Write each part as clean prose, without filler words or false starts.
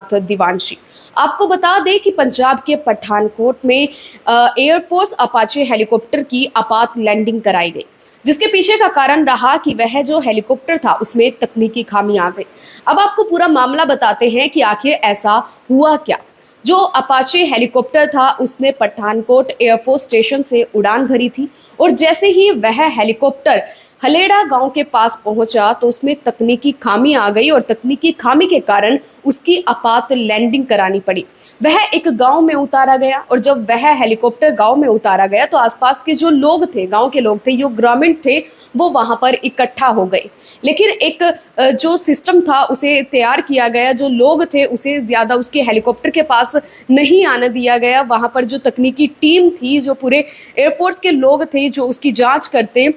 दिवांशी। आपको बता दें कि पंजाब के पठानकोट में एयरफोर्स अपाचे हेलीकॉप्टर की आपात लैंडिंग कराई गई, जिसके पीछे का कारण रहा कि वह जो हेलीकॉप्टर था उसमें एक तकनीकी खामी आ गई। अब आपको पूरा मामला बताते हैं कि आखिर ऐसा हुआ क्या। जो अपाचे हेलीकॉप्टर था उसने पठानकोट एयरफोर्स स्टेशन से उड़ान भरी थी और जैसे ही वह हेलीकॉप्टर हलेड़ा गांव के पास पहुंचा तो उसमें तकनीकी खामी आ गई और तकनीकी खामी के कारण उसकी आपात लैंडिंग करानी पड़ी। वह एक गांव में उतारा गया और जब वह हेलीकॉप्टर गांव में उतारा गया तो आसपास के जो लोग थे, गांव के लोग थे, जो ग्रामीण थे, वो वहां पर इकट्ठा हो गए। लेकिन एक जो सिस्टम था उसे तैयार किया गया, जो लोग थे उसे ज़्यादा उसके हेलीकॉप्टर के पास नहीं आने दिया गया। वहां पर जो तकनीकी टीम थी, जो पूरे एयरफोर्स के लोग थे जो उसकी जाँच करते,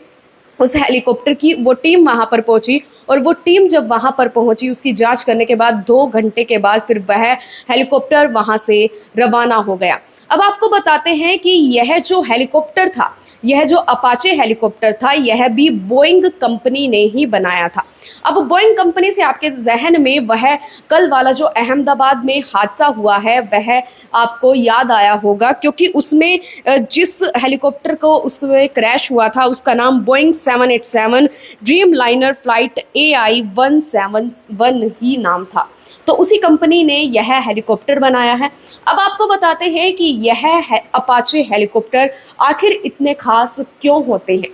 उस हेलीकॉप्टर की वो टीम वहां पर पहुंची और वो टीम जब वहां पर पहुंची उसकी जांच करने के बाद 2 घंटे के बाद फिर वह हेलीकॉप्टर वहां से रवाना हो गया। अब आपको बताते हैं कि यह जो हेलीकॉप्टर था, यह जो अपाचे हेलीकॉप्टर था, यह भी बोइंग कंपनी ने ही बनाया था। अब बोइंग कंपनी से आपके जहन में वह कल वाला जो अहमदाबाद में हादसा हुआ है वह आपको याद आया होगा, क्योंकि उसमें जिस हेलीकॉप्टर को उसमें क्रैश हुआ था उसका नाम Boeing 787 dream liner flight AI 171 ही नाम था। तो उसी कंपनी ने यह हेलीकॉप्टर बनाया है। अब आपको बताते हैं कि यह अपाचे हेलीकॉप्टर आखिर इतने खास क्यों होते हैं।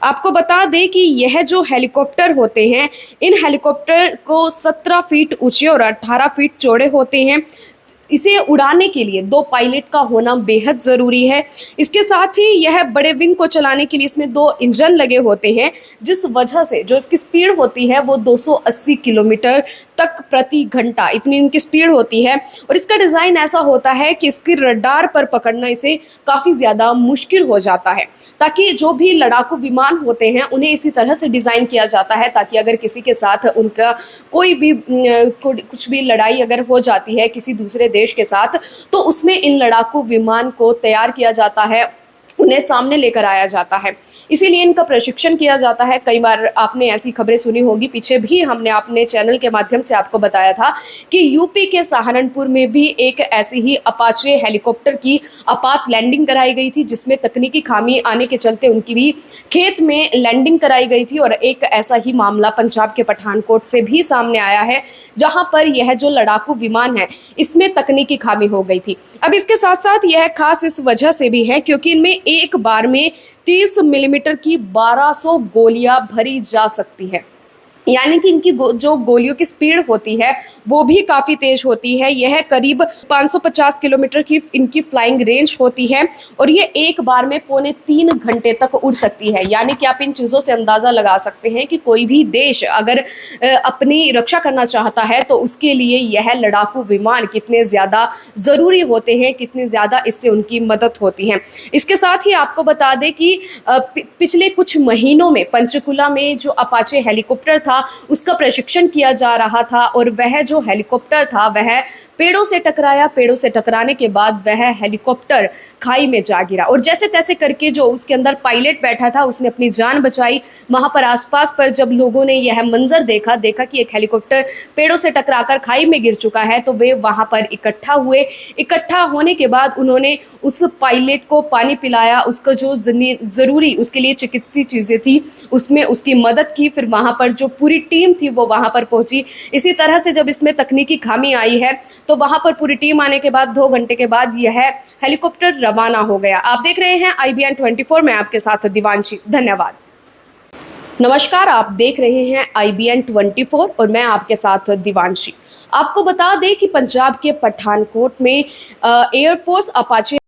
आपको बता दें कि यह जो हेलीकॉप्टर होते हैं, इन हेलीकॉप्टर को 17 फीट ऊंचे और 18 फीट चौड़े होते हैं। इसे उड़ाने के लिए 2 पायलट का होना बेहद ज़रूरी है। इसके साथ ही यह बड़े विंग को चलाने के लिए इसमें 2 इंजन लगे होते हैं, जिस वजह से जो इसकी स्पीड होती है वो 280 किलोमीटर तक प्रति घंटा, इतनी इनकी स्पीड होती है। और इसका डिज़ाइन ऐसा होता है कि इसकी रडार पर पकड़ना इसे काफ़ी ज़्यादा मुश्किल हो जाता है, ताकि जो भी लड़ाकू विमान होते हैं उन्हें इसी तरह से डिज़ाइन किया जाता है ताकि अगर किसी के साथ उनका कोई भी कुछ भी लड़ाई अगर हो जाती है किसी दूसरे देश के साथ, तो उसमें इन लड़ाकू विमान को तैयार किया जाता है, उन्हें सामने लेकर आया जाता है। इसीलिए इनका प्रशिक्षण किया जाता है। कई बार आपने ऐसी खबरें सुनी होगी, पीछे भी हमने अपने चैनल के माध्यम से आपको बताया था कि यूपी के सहारनपुर में भी एक ऐसी ही अपाचे हेलीकॉप्टर की आपात लैंडिंग कराई गई थी, जिसमें तकनीकी खामी आने के चलते उनकी भी खेत में लैंडिंग कराई गई थी। और एक ऐसा ही मामला पंजाब के पठानकोट से भी सामने आया है, जहाँ पर यह जो लड़ाकू विमान है इसमें तकनीकी खामी हो गई थी। अब इसके साथ साथ यह खास इस वजह से भी है क्योंकि इनमें एक बार में 30 मिलीमीटर की 1200 गोलियां भरी जा सकती है, यानी कि इनकी जो गोलियों की स्पीड होती है वो भी काफ़ी तेज होती है। यह करीब 550 किलोमीटर की इनकी फ्लाइंग रेंज होती है और ये एक बार में 2.25 घंटे तक उड़ सकती है। यानी कि आप इन चीज़ों से अंदाज़ा लगा सकते हैं कि कोई भी देश अगर अपनी रक्षा करना चाहता है तो उसके लिए यह लड़ाकू विमान कितने ज़्यादा ज़रूरी होते हैं, कितनी ज़्यादा इससे उनकी मदद होती है। इसके साथ ही आपको बता दें कि पिछले कुछ महीनों में पंचकुला में जो अपाचे हेलीकॉप्टर था उसका प्रशिक्षण किया जा रहा था और वह जो हेलीकॉप्टर था वह पेड़ों से टकराया। पेड़ों से टकराने के बाद वह हेलीकॉप्टर खाई में जा गिरा और जैसे तैसे करके जो उसके अंदर पायलट बैठा था उसने अपनी जान बचाई। वहां पर आसपास पर जब लोगों ने यह मंजर देखा कि एक हेलीकॉप्टर पेड़ों से टकराकर खाई में गिर चुका है, तो वे वहां पर इकट्ठा हुए। इकट्ठा होने के बाद उन्होंने उस पायलट को पानी पिलाया, उसको जो जरूरी उसके लिए चिकित्सीय चीजें थी उसमें उसकी मदद की। फिर वहां पर जो पूरी टीम थी वो वहां पर पहुंची। इसी तरह से जब इसमें तकनीकी खामी आई है तो वहां पर पूरी टीम आने के बाद 2 घंटे के बाद यह हेलीकॉप्टर रवाना हो गया। आप देख रहे हैं IBN 24, मैं आपके साथ दिवांशी। धन्यवाद। नमस्कार, आप देख रहे हैं IBN 24 और मैं आपके साथ दिवांशी। आपको बता दें कि पंजाब के पठानकोट में एयरफोर्स अपाचे